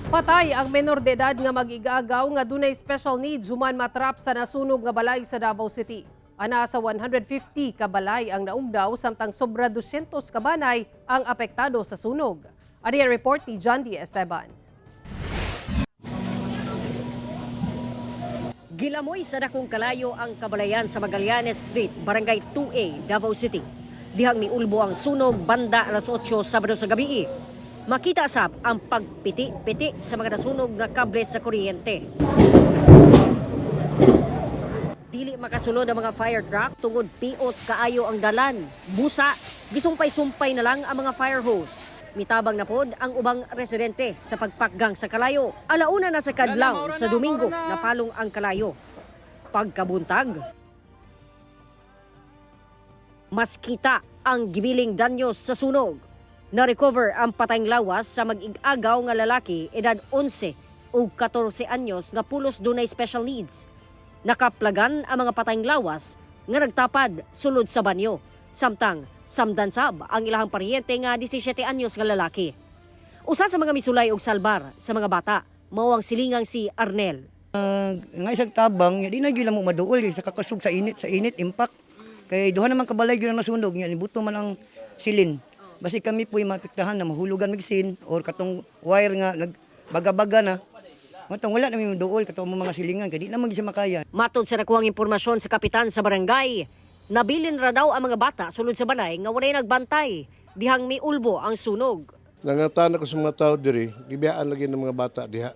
Patay ang menor de edad nga mag-igagaw nga dunay special needs human matrap sa nasunog nga balay sa Davao City. Ana sa 150 ka balay ang naugdaw samtang sobra 200 ka banay ang apektado sa sunog. Ari ang report ni John D. Esteban. Gilamoy sa dakong kalayo ang kabalayan sa Magallanes Street, Barangay 2A, Davao City. Dihang miulbo ang sunog banda alas 8 Sabado sa gabi. Makita sab ang pagpiti-piti sa mga nasunog nga kable sa kuryente. Dili makasulod ang mga fire truck tungod piot kaayo ang dalan. Busa, gisumpay-sumpay na lang ang mga fire hose. Mitabang na pod ang ubang residente sa pagpakgang sa kalayo. Alauna na sa kadlaw sa Domingo napalong ang kalayo. Pagkabuntag, mas kita ang gibiling danyos sa sunog. Na-recover ang patayng lawas sa mag-igagaw nga lalaki edad 11 o 14 anyos nga pulos dunay special needs. Nakaplagan ang mga patayng lawas nga nagtapad sulod sa banyo. Samtang samdansab ang ilahang paryente nga 17 anyos nga lalaki. Usa sa mga misulay og salbar sa mga bata mao ang silingang si Arnel. Nga isang tabang, di na gyud mo maduol sa kakasug sa init impact. Kay duha naman kabalay gyud ang nasunog nya ibuto man ang silin. Basi kami po'y mapiktahan na mahulugan migsin or katong wire nga nagbaga-baga na. Matong wala namin dool katong mga silingan kay di na siya makaya. Matod sa nakuhang impormasyon sa kapitan sa barangay, nabilin ra daw ang mga bata sulod sa balay nga walay nagbantay dihang miulbo ang sunog. Nangatan ako sa mga tao diri, gibiyaan lagi ng mga bata diha.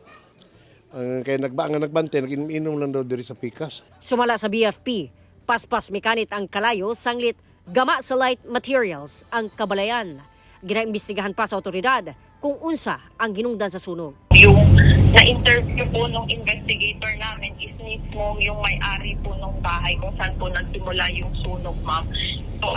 Kay nagbantay, nag-inom lang daw diri sa pikas. Sumala sa BFP, paspas mekanit ang kalayo sanglit gama sa light materials ang kabalayan. Ginaimbestigahan pa sa otoridad kung unsa ang ginungdan sa sunog. Yung na-interview po nung investigator namin is mismo yung may-ari po nung bahay kung saan po nagsimula yung sunog, ma'am. So,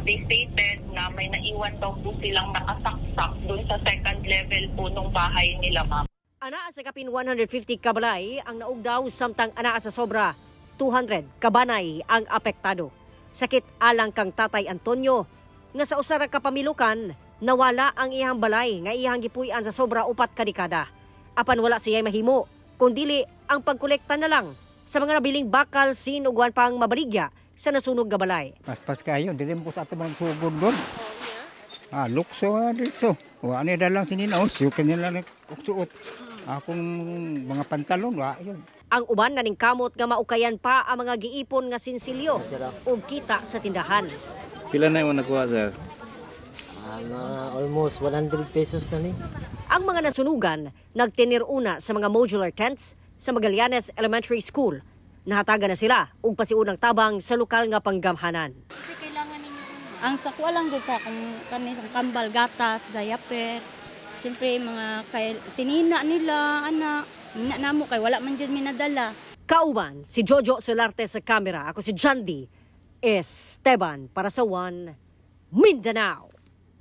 they stated na may naiwan daw po silang nakasaksak dun sa second level po nung bahay nila, ma'am. Anaa sa kapin 150 kabalay ang naugdaw samtang anaa sa sobra 200 kabanay ang apektado. Sakit alang kang Tatay Antonio nga sa usa ra ka pamilukan nawala ang iyang balay nga iyang gipuy-an sa sobra 4 ka dekada. Apan wala siya mahimo kundili ang pagkolekta na lang sa mga nabiling bakal sinugwan pang mabaligya sa nasunog nga balay. Paspas kayo, dili mo sa ato mga sugod doon. Lukso dito. Wa ni dalang sininaw, siyo kanila nagsuot. Akong mga pantalon, wa yun. Ang uban naning kamot nga maukayan pa ang mga giipon nga sinsilyo ug kita sa tindahan. Pila na yung nakuha, sir? Almost 100 pesos na ni. Ang mga nasunugan nagtinir-una sa mga modular tents sa Magallanes Elementary School. Nahatagan na sila ug pasiunang tabang sa lokal nga panggamhanan. Ang sakwa lang gud sa kanisang kambal, gatas, diaper. Siyempre mga sinina nila, anak. Hina namo kay wala man jud minadala. Kauban si Jojo Solarte sa kamera. Ako si John D. Esteban para sa One Mindanao.